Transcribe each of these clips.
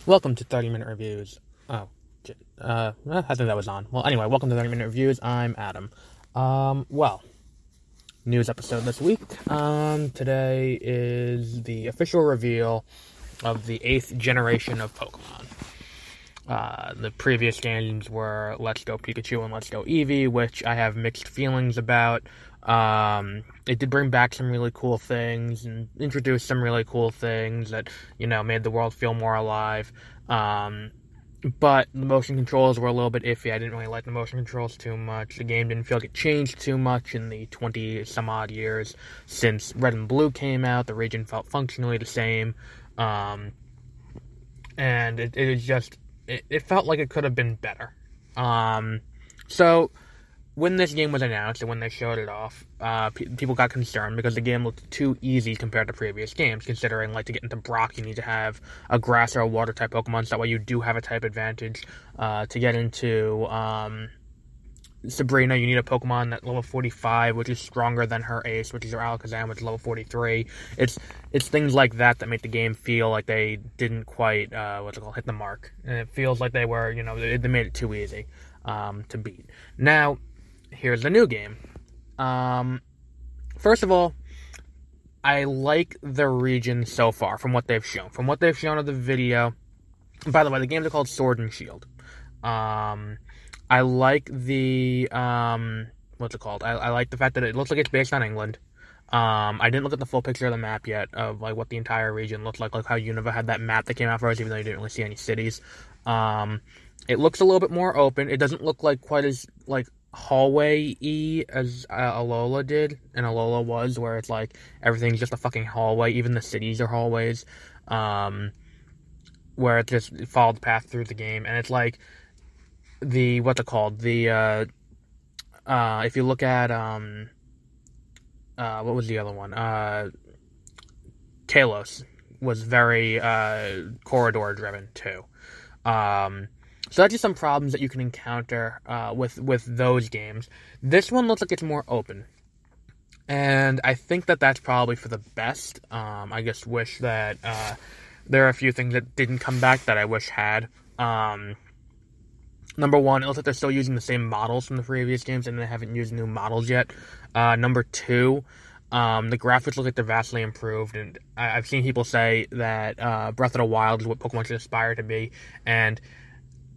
Welcome to 30-minute reviews. Oh, I think that was on. Well, anyway, welcome to 30-minute reviews. I'm Adam. News episode this week. Today is the official reveal of the 8th generation of Pokemon. The previous games were Let's Go Pikachu and Let's Go Eevee, which I have mixed feelings about. It did bring back some really cool things and introduced some really cool things that, made the world feel more alive. But the motion controls were a little bit iffy. I didn't really like the motion controls too much. The game didn't feel like it changed too much in the 20-some-odd years since Red and Blue came out. The region felt functionally the same. And it felt like it could have been better. So when this game was announced and when they showed it off, people got concerned because the game looked too easy compared to previous games, considering, to get into Brock, you need to have a grass or a water-type Pokemon, so that way you do have a type advantage. To get into Sabrina, you need a Pokemon at level 45, which is stronger than her ace, which is her Alakazam, which is level 43. It's things like that that make the game feel like they didn't quite, hit the mark. And it feels like they were, they made it too easy to beat. Now, here's the new game. First of all, I like the region so far from what they've shown. From what they've shown of the video. By the way, the games are called Sword and Shield. I like the I like the fact that it looks like it's based on England. I didn't look at the full picture of the map yet of what the entire region looked like how Unova had that map that came out for us, even though you didn't really see any cities. It looks a little bit more open. It doesn't look like quite as hallway-y as Alola did, and Alola was, where it's everything's just a fucking hallway. Even the cities are hallways, where it just followed the path through the game, and it's if you look at what was the other one? Kalos was very corridor driven too. So that's just some problems that you can encounter with those games. This one looks like it's more open, and I think that that's probably for the best. I just wish that there are a few things that didn't come back that I wish had. Number one, it looks like they're still using the same models from the previous games, and they haven't used new models yet. Number two, the graphics look like they're vastly improved, and I've seen people say that Breath of the Wild is what Pokemon should aspire to be, and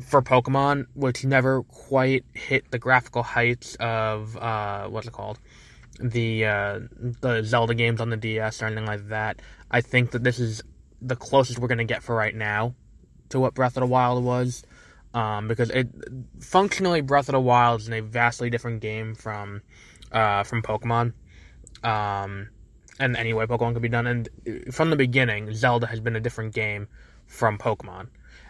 for Pokemon, which never quite hit the graphical heights of, the Zelda games on the DS or anything like that, I think that this is the closest we're going to get for right now to what Breath of the Wild was. Because functionally, Breath of the Wild is a vastly different game from Pokemon, and any way Pokemon could be done. And from the beginning, Zelda has been a different game from Pokemon,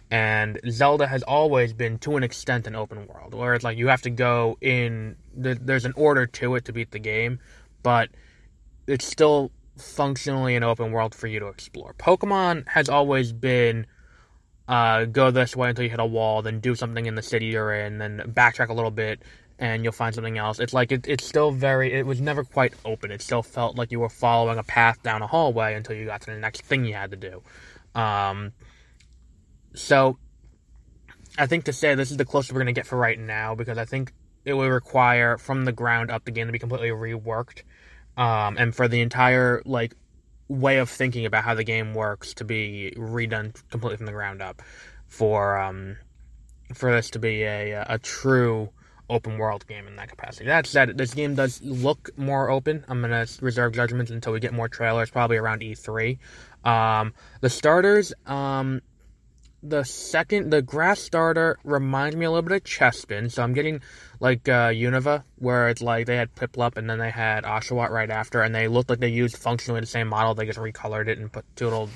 and Zelda has always been, to an extent, an open world, where it's you have to go in. There's an order to it to beat the game, but it's still functionally an open world for you to explore. Pokemon has always been go this way until you hit a wall, then do something in the city you're in, then backtrack a little bit, and you'll find something else. It's it's still it was never quite open. It still felt like you were following a path down a hallway until you got to the next thing you had to do. So, I think to say this is the closest we're going to get for right now, because I think it would require, from the ground up, the game to be completely reworked, and for the entire, way of thinking about how the game works to be redone completely from the ground up for this to be a true open world game in that capacity. That said, this game does look more open. I'm going to reserve judgments until we get more trailers, probably around E3. The starters, the grass starter reminds me a little bit of Chespin, so I'm getting Unova, where it's they had Piplup and then they had Oshawott right after, and they looked like they used functionally the same model. They just recolored it and put two little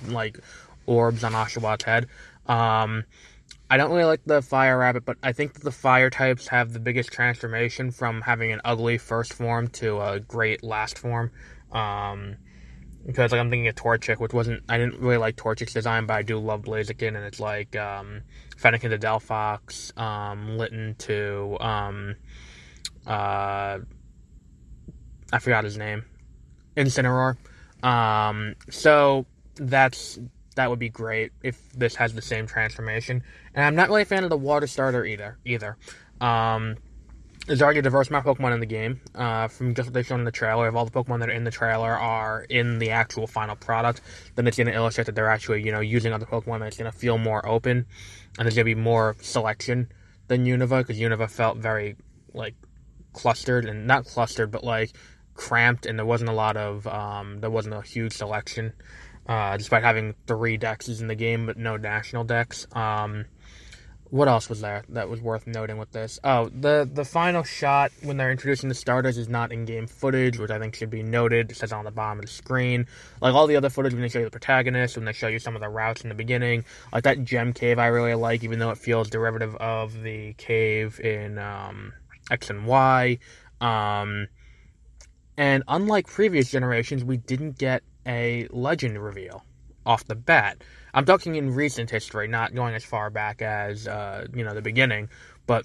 orbs on Oshawott's head. I don't really like the Fire Rabbit, but I think that the fire types have the biggest transformation from having an ugly first form to a great last form. Because I'm thinking of Torchic, I didn't really like Torchic's design, but I do love Blaziken, and it's Fennekin to Delphox, Litten to I forgot his name, Incineroar. So that's that would be great if this has the same transformation. And I'm not really a fan of the water starter either. There's already a diverse amount of Pokemon in the game, from just what they've shown in the trailer. If all the Pokemon that are in the trailer are in the actual final product, then it's going to illustrate that they're actually, using other Pokemon, and it's going to feel more open, and there's going to be more selection than Unova, because Unova felt very, clustered, and not clustered, but, cramped, and there wasn't a huge selection, despite having 3 dexes in the game, but no national dex. What else was there that was worth noting with this? Oh, the final shot when they're introducing the starters is not in-game footage, which I think should be noted. It says on the bottom of the screen. Like all the other footage when they show you the protagonist, when they show you some of the routes in the beginning. Like that gem cave I really like, even though it feels derivative of the cave in X and Y. And unlike previous generations, we didn't get a legend reveal off the bat. I'm talking in recent history, not going as far back as, the beginning, but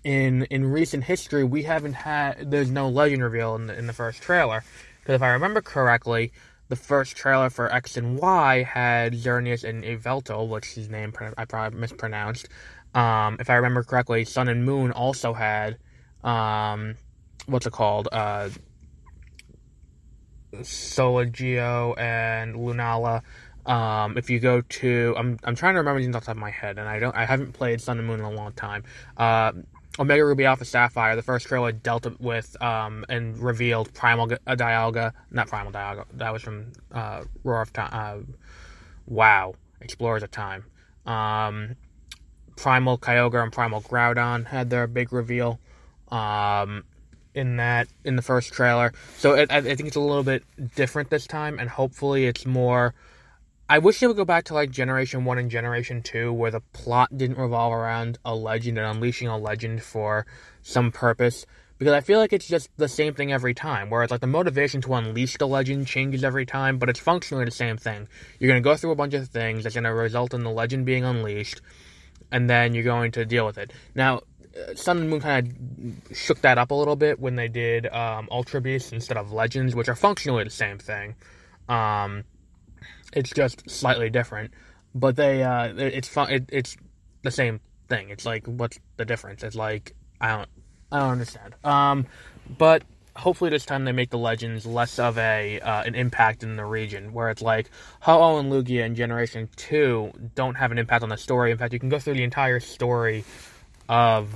in recent history, there's no legend reveal in the first trailer, because if I remember correctly, the first trailer for X and Y had Xerneas and Yveltal, which his name I probably mispronounced. If I remember correctly, Sun and Moon also had, Solageo and Lunala. If you go to, I'm trying to remember these off the top of my head, and I haven't played Sun and Moon in a long time. Omega Ruby Alpha Sapphire, the first trailer dealt with, and revealed Primal Dialga, not Primal Dialga, that was from, Roar of Time, Explorers of Time. Primal Kyogre and Primal Groudon had their big reveal, in the first trailer. So I think it's a little bit different this time, and hopefully it's more. I wish they would go back to Generation 1 and Generation 2, where the plot didn't revolve around a legend and unleashing a legend for some purpose, because I feel like it's just the same thing every time, whereas the motivation to unleash the legend changes every time, but it's functionally the same thing. You're going to go through a bunch of things that's going to result in the legend being unleashed, and then you're going to deal with it. Now, Sun and Moon kind of shook that up a little bit when they did Ultra Beasts instead of Legends, which are functionally the same thing. It's just slightly different, but it's fun. It's the same thing. It's what's the difference? It's I don't understand. But hopefully this time they make the Legends less of an impact in the region, where it's Ho-Oh and Lugia in Generation 2 don't have an impact on the story. In fact, you can go through the entire story of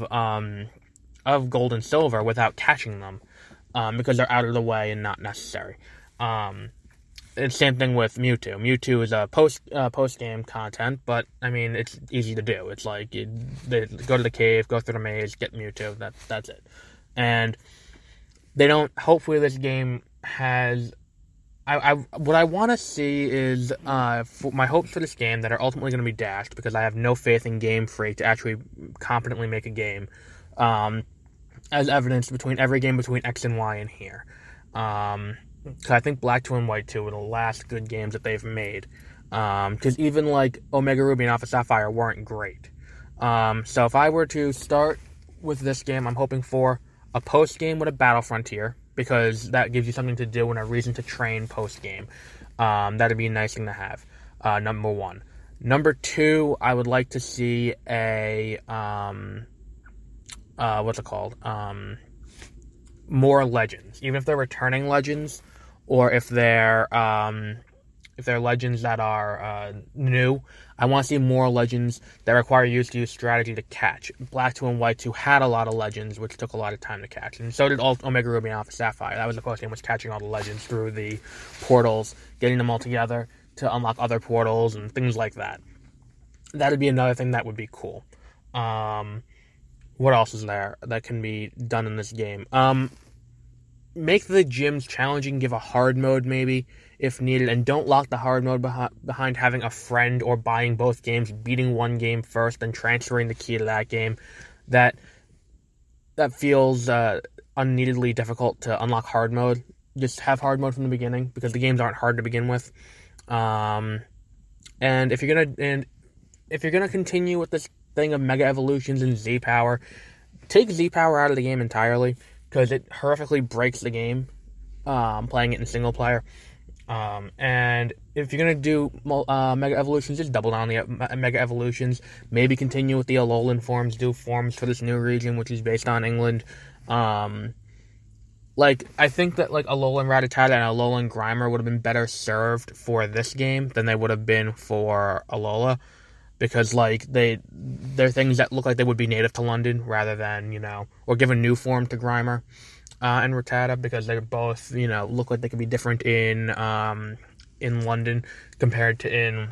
Gold and Silver without catching them, because they're out of the way and not necessary. It's same thing with Mewtwo. Mewtwo is a post game content, but I mean it's easy to do. It's they go to the cave, go through the maze, get Mewtwo. That's it. And they don't. Hopefully, this game has. What I want to see is my hopes for this game that are ultimately going to be dashed, because I have no faith in Game Freak to actually competently make a game, as evidenced between every game between X and Y in here. Because I think Black 2 and White 2 were the last good games that they've made. Because even Omega Ruby and Alpha Sapphire weren't great. So if I were to start with this game, I'm hoping for a post game with a Battle Frontier, because that gives you something to do and a reason to train post-game. That'd be a nice thing to have, number 1. Number 2, I would like to see a, more Legends. Even if they're returning Legends, or if they're Legends that are new, I want to see more Legends that require you to use strategy to catch. Black 2 and White 2 had a lot of Legends, which took a lot of time to catch. And so did Omega Ruby and Alpha Sapphire. That was the post-game, was catching all the Legends through the portals, getting them all together to unlock other portals and things like that. That would be another thing that would be cool. What else is there that can be done in this game? Make the gyms challenging, give a hard mode maybe, if needed, and don't lock the hard mode behind having a friend or buying both games, beating one game first, then transferring the key to that game. That feels unneededly difficult to unlock hard mode. Just have hard mode from the beginning, because the games aren't hard to begin with. And if you're gonna continue with this thing of Mega Evolutions and Z Power, take Z Power out of the game entirely, because it horrifically breaks the game, playing it in single player. And if you're going to do Mega Evolutions, just double down on the Mega Evolutions. Maybe continue with the Alolan forms, do forms for this new region, which is based on England. I think that, Alolan Rattata and Alolan Grimer would have been better served for this game than they would have been for Alola. Because, they're things that look like they would be native to London rather than, or give a new form to Grimer and Rattata, because they both, look like they could be different in London compared to in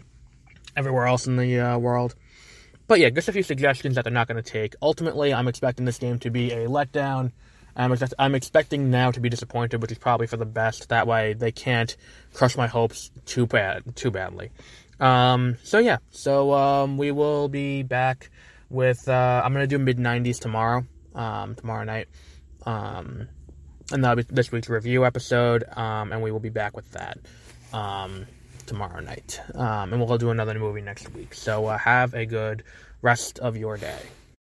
everywhere else in the world. But yeah, just a few suggestions that they're not going to take. Ultimately, I'm expecting this game to be a letdown. I'm expecting now to be disappointed, which is probably for the best. That way, they can't crush my hopes too badly. We will be back with, I'm going to do mid-90s tomorrow night. And that'll be this week's review episode, and we will be back with that, tomorrow night. And we'll do another movie next week. So, have a good rest of your day.